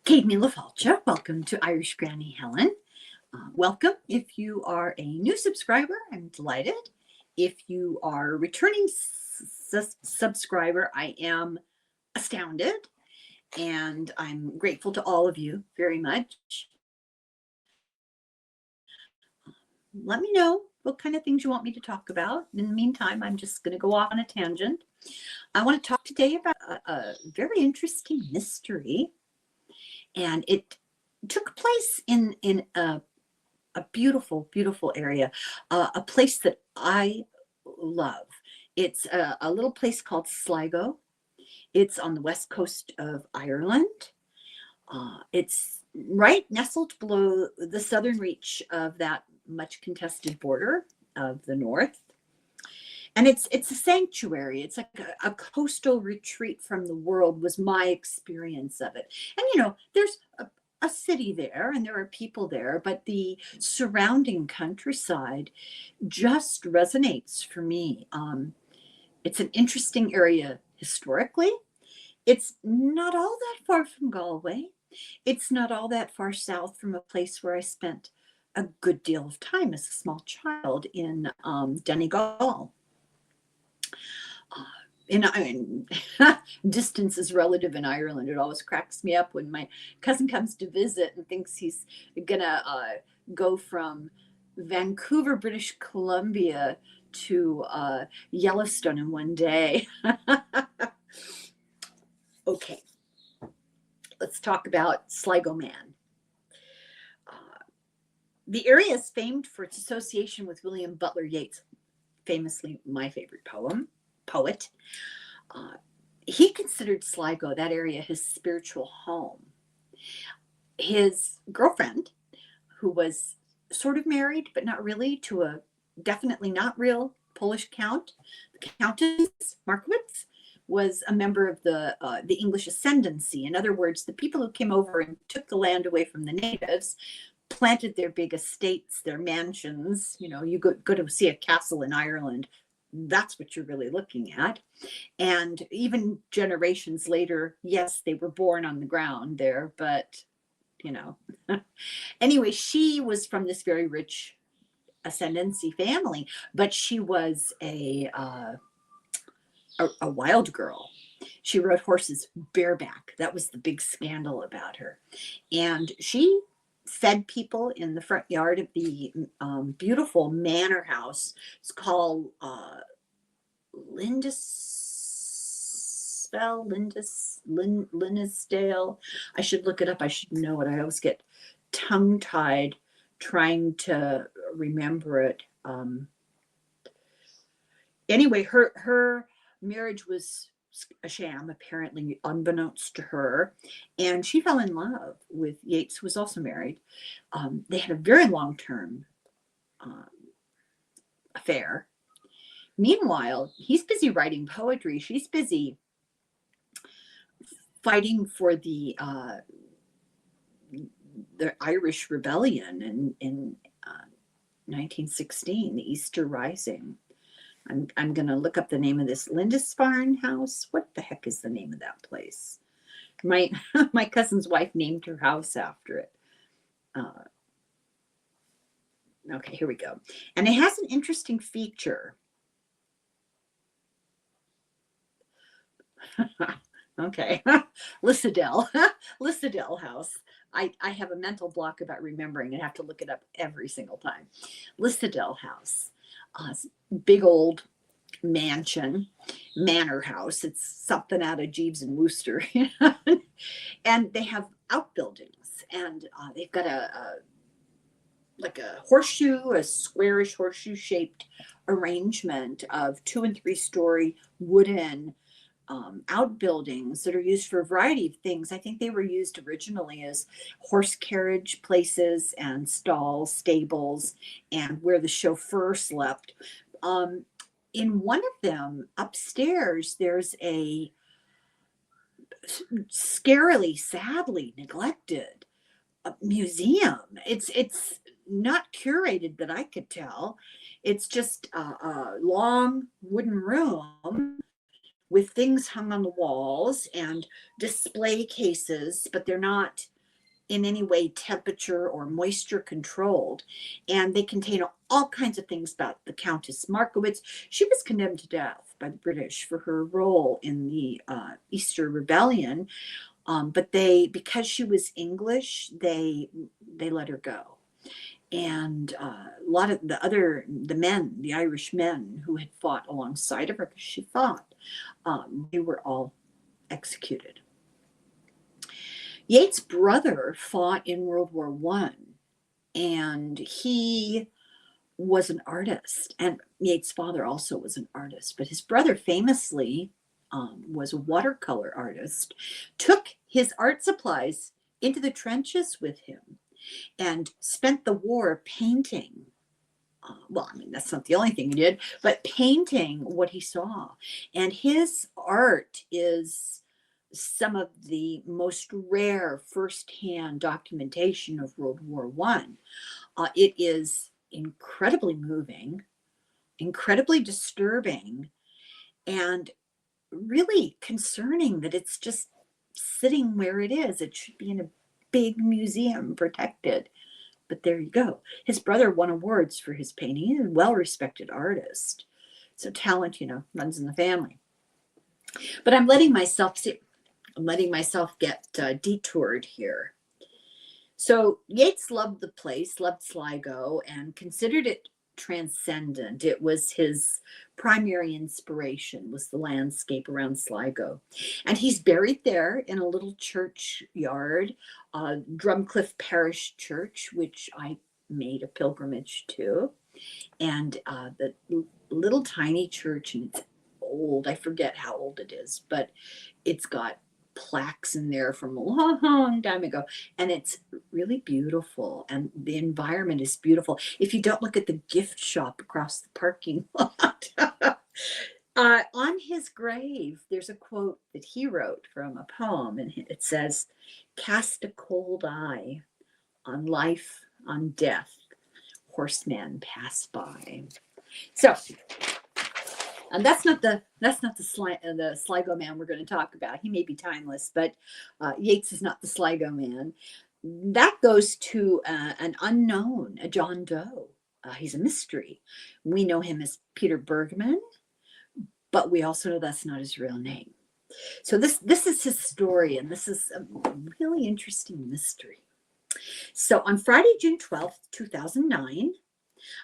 Kate LaFalcha, welcome to Irish Granny Helen. Welcome. If you are a new subscriber, I'm delighted. If you are a returning subscriber, I am astounded. And I'm grateful to all of you very much. Let me know what kind of things you want me to talk about. In the meantime, I'm just going to go off on a tangent. I want to talk today about a very interesting mystery. And it took place in a beautiful, beautiful area, a place that I love. It's a little place called Sligo. It's on the west coast of Ireland. It's right nestled below the southern reach of that much contested border of the north. And it's a sanctuary. It's like a coastal retreat from the world was my experience of it. And there's a city there and there are people there, but the surrounding countryside just resonates for me. It's an interesting area historically. It's not all that far from Galway. It's not all that far south from a place where I spent a good deal of time as a small child in Donegal. Distance is relative in Ireland. It always cracks me up when my cousin comes to visit and thinks he's gonna go from Vancouver, British Columbia to Yellowstone in one day. Okay, let's talk about SLIGO Man. The area is famed for its association with William Butler Yeats, famously my favorite poet. He considered Sligo, that area, his spiritual home. His girlfriend, who was sort of married, but not really, to a definitely not real Polish count, the Countess Markowitz, was a member of the English ascendancy. In other words, the people who came over and took the land away from the natives planted their big estates, their mansions. You go to see a castle in Ireland, that's what you're really looking at. And even generations later, yes, they were born on the ground there, but anyway, she was from this very rich ascendancy family, but she was a wild girl. She rode horses bareback. That was the big scandal about her. And she fed people in the front yard of the beautiful manor house. It's called Lindisdale. I should look it up. I should know it. I always get tongue-tied trying to remember it. Anyway, her marriage was a sham, apparently, unbeknownst to her, and she fell in love with Yeats, who was also married. They had a very long-term affair. Meanwhile, he's busy writing poetry. She's busy fighting for the Irish Rebellion in 1916, the Easter Rising. I'm going to look up the name of this Lindisfarne House. What the heck is the name of that place? My cousin's wife named her house after it. Okay, here we go. And it has an interesting feature. Okay, Lissadell House. I have a mental block about remembering and have to look it up every single time. Lissadell House. Big old manor house. It's something out of Jeeves and Wooster. And they have outbuildings, and they've got a horseshoe, a squarish horseshoe shaped arrangement of 2- and 3-story wooden outbuildings that are used for a variety of things. I think they were used originally as horse carriage places and stalls, stables, and where the chauffeur slept. In one of them upstairs, there's a scarily, sadly neglected museum. It's not curated that I could tell. It's just a long wooden room with things hung on the walls and display cases, but they're not in any way temperature or moisture controlled, and they contain all kinds of things about the Countess Markowitz. She was condemned to death by the British for her role in the Easter Rebellion, but because she was English, they let her go. And a lot of the Irish men who had fought alongside of her, because she fought, they were all executed. Yeats' brother fought in World War One, and he was an artist. And Yeats' father also was an artist, but his brother famously was a watercolor artist, took his art supplies into the trenches with him, and spent the war painting. Well, I mean, that's not the only thing he did, but painting what he saw. And his art is some of the most rare firsthand documentation of World War One. It is incredibly moving, incredibly disturbing, and really concerning that it's just sitting where it is. It should be in a big museum protected. But there you go. His brother won awards for his painting. He's a well-respected artist. So talent, runs in the family. But I'm letting myself get detoured here. So Yeats loved the place, loved Sligo, and considered it transcendent. It was his primary inspiration, was the landscape around Sligo. And he's buried there in a little churchyard, Drumcliff Parish Church, which I made a pilgrimage to. And the little tiny church, and it's old. I forget how old it is, but it's got plaques in there from a long time ago, and it's really beautiful, and the environment is beautiful. If you don't look at the gift shop across the parking lot, on his grave there's a quote that he wrote from a poem, and it says, "Cast a cold eye on life, on death, horseman pass by." So, and that's not the Sligo Man we're going to talk about. He may be timeless, but Yeats is not the Sligo Man. That goes to an unknown, a John Doe. He's a mystery. We know him as Peter Bergman, but we also know that's not his real name. So this is his story, and this is a really interesting mystery. So on Friday, June 12th, 2009,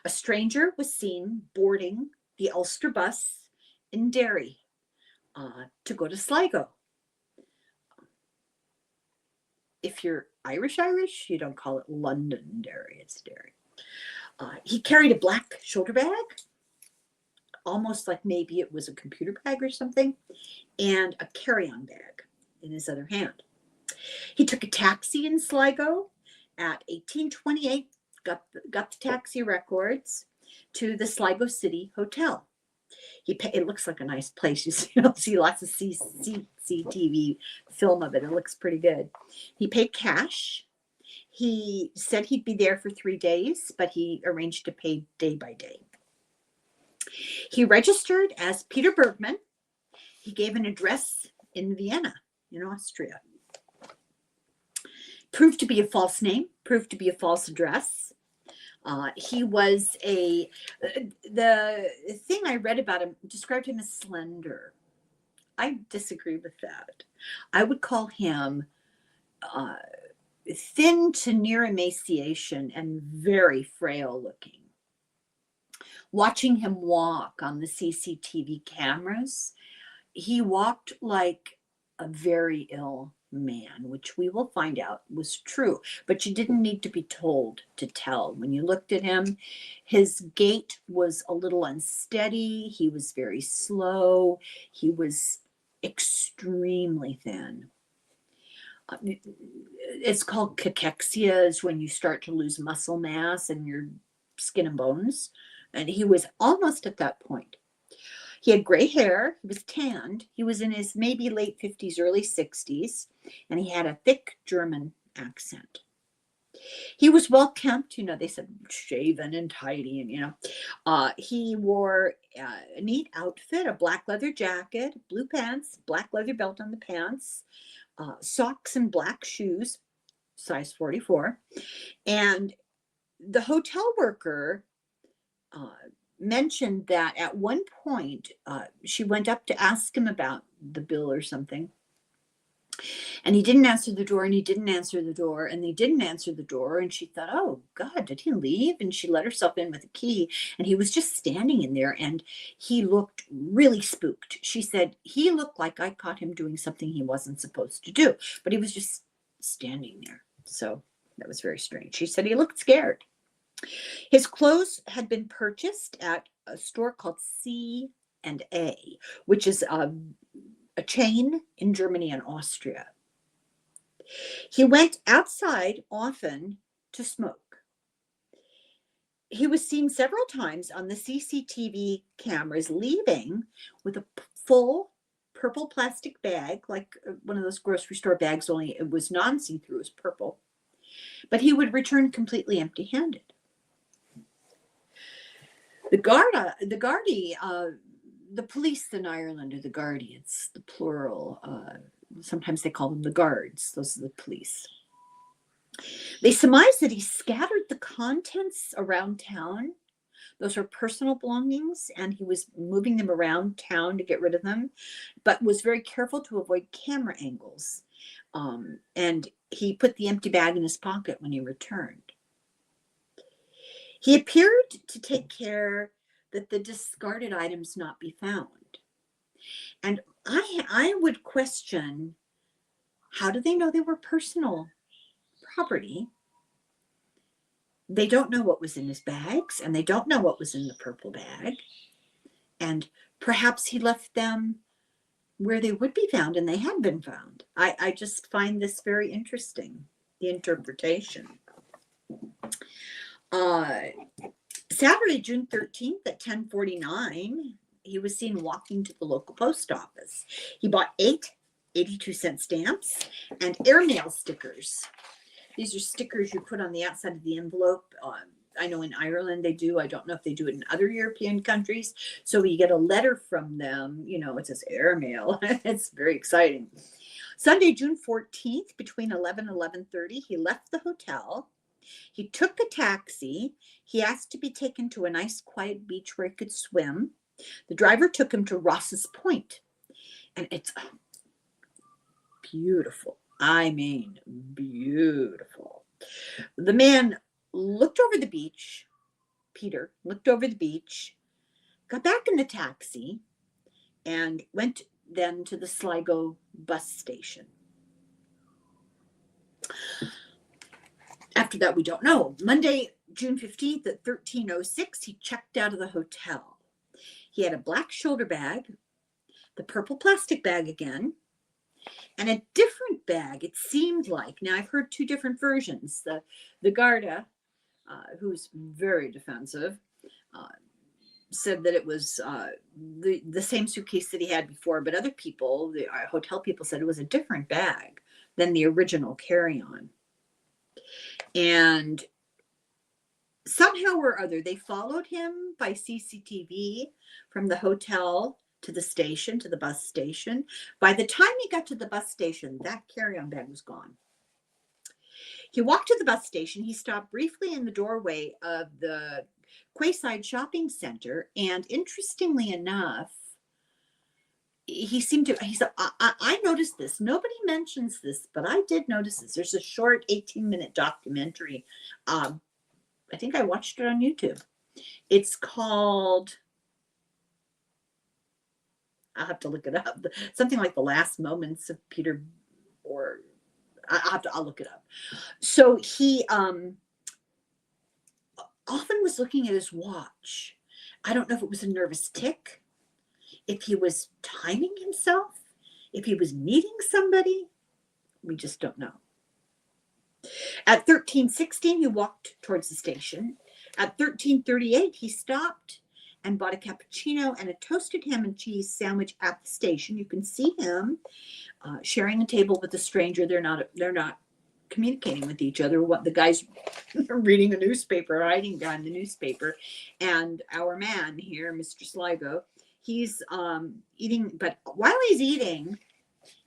a stranger was seen boarding the Ulster bus in Derry to go to Sligo. If you're Irish, you don't call it Londonderry, it's Derry. He carried a black shoulder bag, almost like maybe it was a computer bag or something, and a carry-on bag in his other hand. He took a taxi in Sligo at 18:28, got the taxi records to the Sligo City Hotel. It looks like a nice place. You'll see lots of CCTV film of it. It looks pretty good. He paid cash. He said he'd be there for 3 days, but he arranged to pay day by day. He registered as Peter Bergman. He gave an address in Vienna, in Austria. Proved to be a false name, proved to be a false address. He was the thing I read about him described him as slender. I disagree with that. I would call him thin to near emaciation and very frail looking. Watching him walk on the CCTV cameras, he walked like a very ill man, which we will find out was true, but you didn't need to be told to tell. When you looked at him, his gait was a little unsteady. He was very slow. He was extremely thin. It's called cachexia, is when you start to lose muscle mass in your skin and bones, and he was almost at that point. He had gray hair, he was tanned, he was in his maybe late 50s, early 60s, and he had a thick German accent. He was well kempt, they said shaven and tidy, and he wore a neat outfit, a black leather jacket, blue pants, black leather belt on the pants, socks and black shoes, size 44. And the hotel worker mentioned that at one point she went up to ask him about the bill or something. And he didn't answer the door, and he didn't answer the door, and they didn't answer the door. And she thought, oh, God, did he leave? And she let herself in with a key, and he was just standing in there, and he looked really spooked. She said, he looked like I caught him doing something he wasn't supposed to do, but he was just standing there. So that was very strange. She said he looked scared. His clothes had been purchased at a store called C&A, which is a chain in Germany and Austria. He went outside often to smoke. He was seen several times on the CCTV cameras leaving with a full purple plastic bag, like one of those grocery store bags, only it was non-see-through, it was purple. But he would return completely empty-handed. The police in Ireland are the Gardaí. It's the plural. Sometimes they call them the guards. Those are the police. They surmised that he scattered the contents around town. Those are personal belongings, and he was moving them around town to get rid of them, but was very careful to avoid camera angles. And he put the empty bag in his pocket when he returned. He appeared to take care that the discarded items not be found. And I would question, how do they know they were personal property? They don't know what was in his bags, and they don't know what was in the purple bag. And perhaps he left them where they would be found, and they had been found. I just find this very interesting, the interpretation. Saturday, June 13th at 10:49, he was seen walking to the local post office. He bought 8 82-cent stamps and airmail stickers. These are stickers you put on the outside of the envelope. I know in Ireland they do. I don't know if they do it in other European countries. So when you get a letter from them, you know, it says airmail. It's very exciting. Sunday, June 14th, between 11 and 11:30, he left the hotel. He took a taxi. He asked to be taken to a nice quiet beach where he could swim. The driver took him to Ross's Point, and it's beautiful. I mean, beautiful. The man looked over the beach. Peter looked over the beach, got back in the taxi, and went then to the SLIGO bus station. After that, we don't know. Monday, June 15th at 13:06, he checked out of the hotel. He had a black shoulder bag, the purple plastic bag again, and a different bag, it seemed like. Now, I've heard 2 different versions. The Garda, who's very defensive, said that it was the same suitcase that he had before, but other people, the hotel people, said it was a different bag than the original carry-on. And somehow or other, they followed him by CCTV from the hotel to the station, to the bus station. By the time he got to the bus station, that carry-on bag was gone. He walked to the bus station. He stopped briefly in the doorway of the Quayside Shopping Center. And interestingly enough, he said, I noticed this. Nobody mentions this, but I did notice this. There's a short 18-minute documentary. I think I watched it on YouTube. It's called, I'll have to look it up. Something like The Last Moments of Peter, or I'll look it up. So he often was looking at his watch. I don't know if it was a nervous tick, if he was timing himself, if he was meeting somebody. We just don't know. At 13:16, he walked towards the station. At 13:38, he stopped and bought a cappuccino and a toasted ham and cheese sandwich at the station. You can see him sharing a table with a stranger. They're not communicating with each other. What the guy's reading a newspaper, hiding behind the newspaper, and our man here, Mr. Sligo, he's eating. But while he's eating,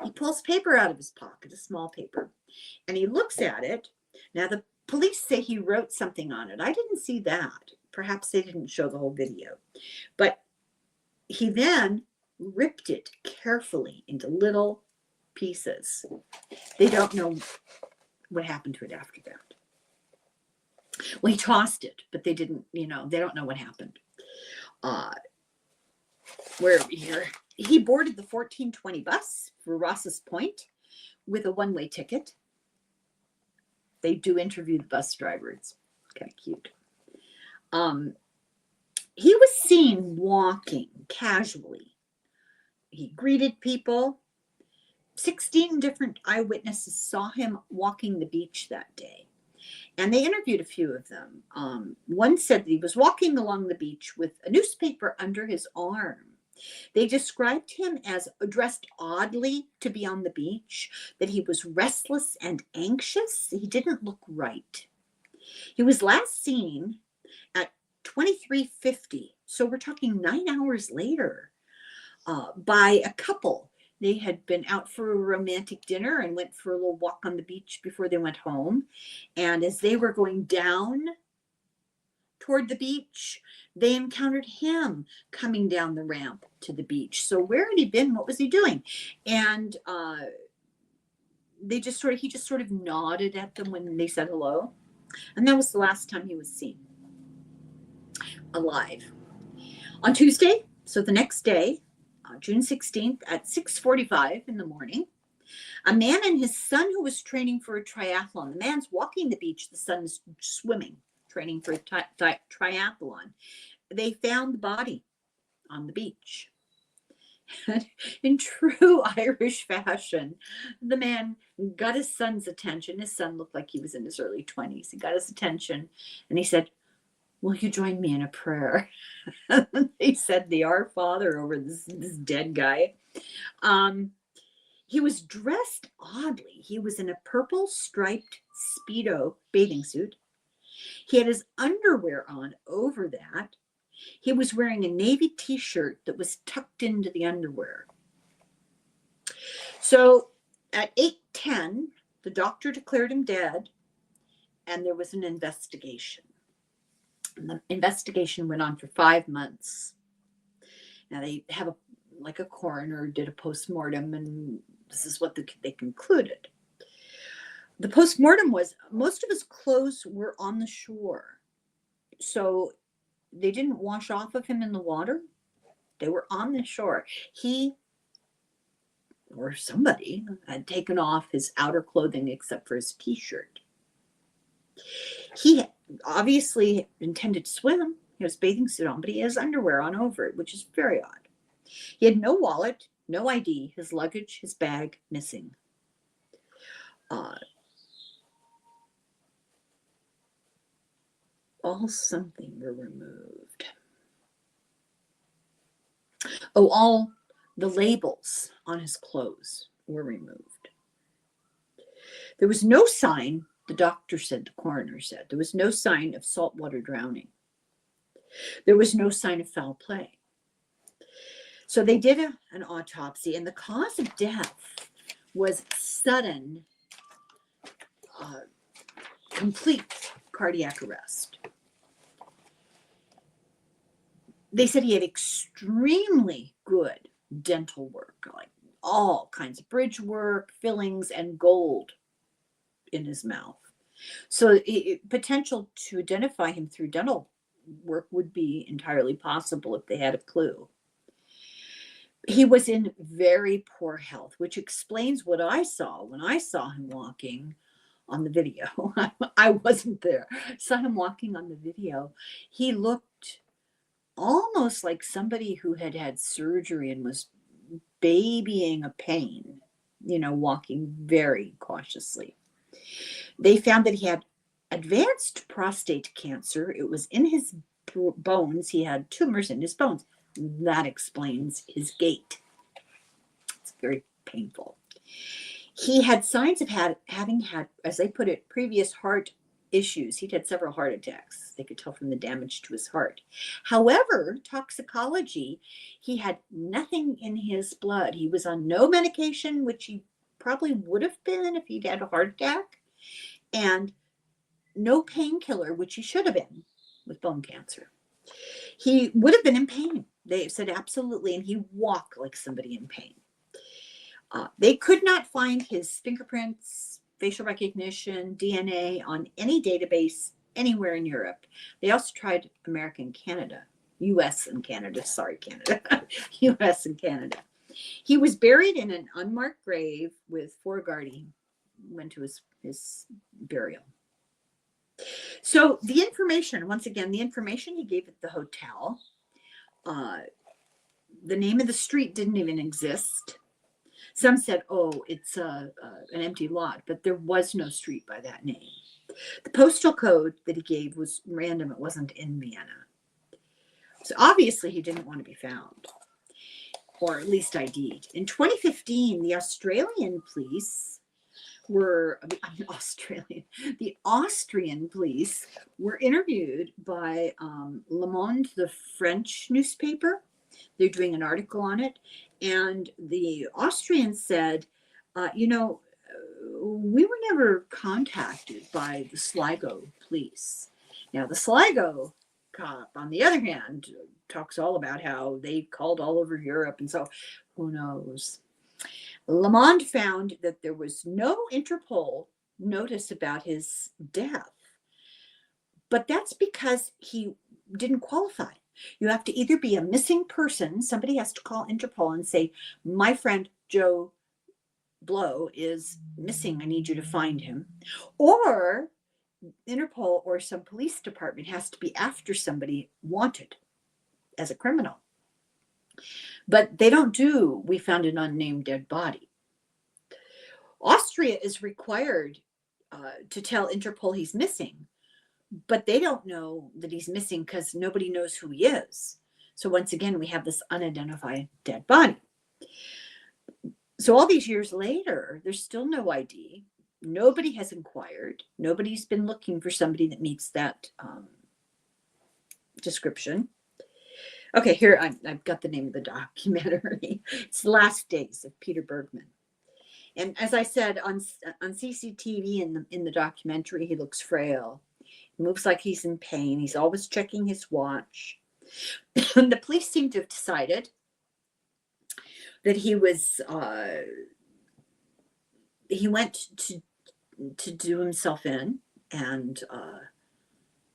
He pulls paper out of his pocket, a small paper, and he looks at it. Now, the police say he wrote something on it. I didn't see that. Perhaps they didn't show the whole video. But he then ripped it carefully into little pieces. They don't know what happened to it after that. Well, he tossed it, but they didn't, they don't know what happened. Where are we here? He boarded the 1420 bus for Ross's Point with a one-way ticket. They do interview the bus driver. It's kind of cute. He was seen walking casually. He greeted people. 16 different eyewitnesses saw him walking the beach that day. And they interviewed a few of them. One said that he was walking along the beach with a newspaper under his arm. They described him as dressed oddly to be on the beach, that he was restless and anxious. He didn't look right. He was last seen at 23:50, so we're talking 9 hours later, by a couple. They had been out for a romantic dinner and went for a little walk on the beach before they went home. And as they were going down toward the beach, they encountered him coming down the ramp to the beach. So where had he been? What was he doing? And he just sort of nodded at them when they said hello. And that was the last time he was seen alive. On Tuesday, so the next day, June 16th at 6:45 in the morning, a man and his son who was training for a triathlon. The man's walking the beach, the son's swimming, training for a triathlon. They found the body on the beach. In true Irish fashion, the man got his son's attention. His son looked like he was in his early 20s. He got his attention and he said, "Will you join me in a prayer?" They said the Our Father over this dead guy. He was dressed oddly. He was in a purple striped Speedo bathing suit. He had his underwear on over that. He was wearing a navy t-shirt that was tucked into the underwear. So at 8:10, the doctor declared him dead, and there was an investigation. And the investigation went on for 5 months. Now they have a coroner did a postmortem, and this is what they concluded. The postmortem was most of his clothes were on the shore. So they didn't wash off of him in the water. They were on the shore. He or somebody had taken off his outer clothing except for his t-shirt. He obviously intended to swim. He has bathing suit on, but he has underwear on over it, which is very odd. He had no wallet, no ID, his luggage, his bag missing. All something were removed. Oh, all the labels on his clothes were removed. There was no sign, the doctor said, the coroner said, there was no sign of saltwater drowning. There was no sign of foul play. So they did an autopsy, and the cause of death was sudden, complete cardiac arrest. They said he had extremely good dental work, like all kinds of bridge work, fillings, and gold in his mouth. So potential to identify him through dental work would be entirely possible if they had a clue. He was in very poor health, which explains what I saw when I saw him walking on the video. I wasn't there. I saw him walking on the video. He looked almost like somebody who had had surgery and was babying a pain, walking very cautiously. They found that he had advanced prostate cancer. It was in his bones. He had tumors in his bones. That explains his gait. It's very painful. He had signs of having had, as they put it, previous heart issues. He'd had several heart attacks. They could tell from the damage to his heart. However, toxicology, he had nothing in his blood. He was on no medication, which he probably would have been if he'd had a heart attack, and no painkiller, which he should have been with bone cancer. He would have been in pain. They said absolutely, and he walked like somebody in pain. They could not find his fingerprints, facial recognition, DNA on any database anywhere in Europe. They also tried America and Canada, US and Canada, sorry, Canada, US and Canada. He was buried in an unmarked grave with 4 guardians. Went to his burial. So the information, once again, the information he gave at the hotel, the name of the street didn't even exist. Some said, oh, it's an empty lot, but there was no street by that name. The postal code that he gave was random. It wasn't in Vienna. So obviously he didn't want to be found, or at least ID'd. In 2015, the Austrian police were interviewed by Le Monde, the French newspaper. They're doing an article on it. And the Austrians said, we were never contacted by the SLIGO police. Now, the SLIGO cop, on the other hand, talks all about how they called all over Europe. And so who knows? Le Monde found that there was no Interpol notice about his death. But that's because he didn't qualify. You have to either be a missing person. Somebody has to call Interpol and say, my friend Joe Blow is missing. I need you to find him. Or Interpol or some police department has to be after somebody wanted as a criminal. But they don't do, we found an unnamed dead body. Austria is required to tell Interpol he's missing. But they don't know that he's missing because nobody knows who he is. So once again, we have this unidentified dead body. So all these years later, there's still no ID. Nobody has inquired. Nobody's been looking for somebody that meets that description. Okay, here I've got the name of the documentary. It's The Last Days of Peter Bergman. And as I said, on CCTV in the documentary, he looks frail. Moves like he's in pain. He's always checking his watch. And the police seem to have decided that he went to do himself in, and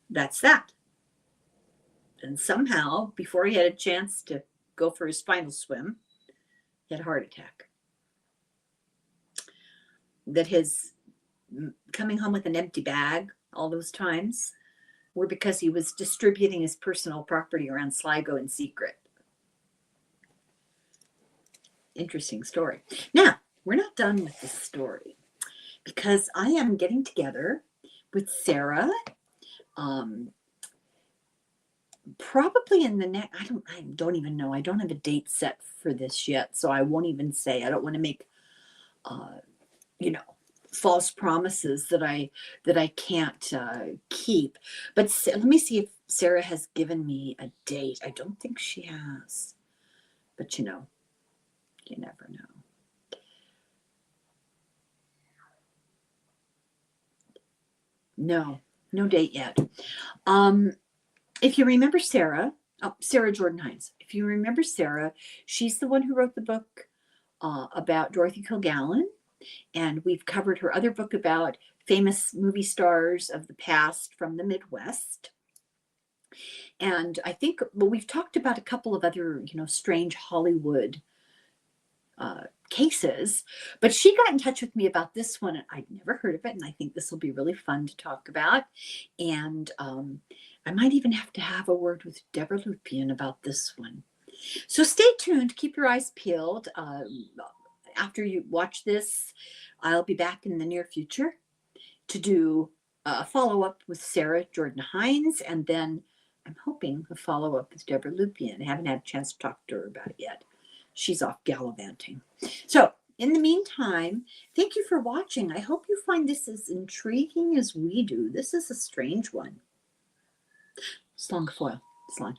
that's that. And somehow, before he had a chance to go for his final swim, he had a heart attack. That his coming home with an empty bag all those times were because he was distributing his personal property around Sligo in secret. Interesting story. Now, we're not done with this story because I am getting together with Sarah probably in the next, I don't even know. I don't have a date set for this yet, so I won't even say. I don't want to make false promises that I can't keep. But let me see if Sarah has given me a date. I don't think she has. But you never know. No date yet. If you remember Sarah, Sarah Jordan Hines. If you remember Sarah, she's the one who wrote the book about Dorothy Kilgallen. And we've covered her other book about famous movie stars of the past from the Midwest. And I think, we've talked about a couple of other, strange Hollywood cases, but she got in touch with me about this one. And I'd never heard of it. And I think this will be really fun to talk about. And I might even have to have a word with Deborah Lupien about this one. So stay tuned. Keep your eyes peeled. After you watch this, I'll be back in the near future to do a follow-up with Sarah Jordan Hines, and then I'm hoping a follow-up with Deborah Lupien. I haven't had a chance to talk to her about it yet. She's off gallivanting. So In the meantime, thank you for watching. I hope you find this as intriguing as we do. This is a strange one. Slán go fóill, slán.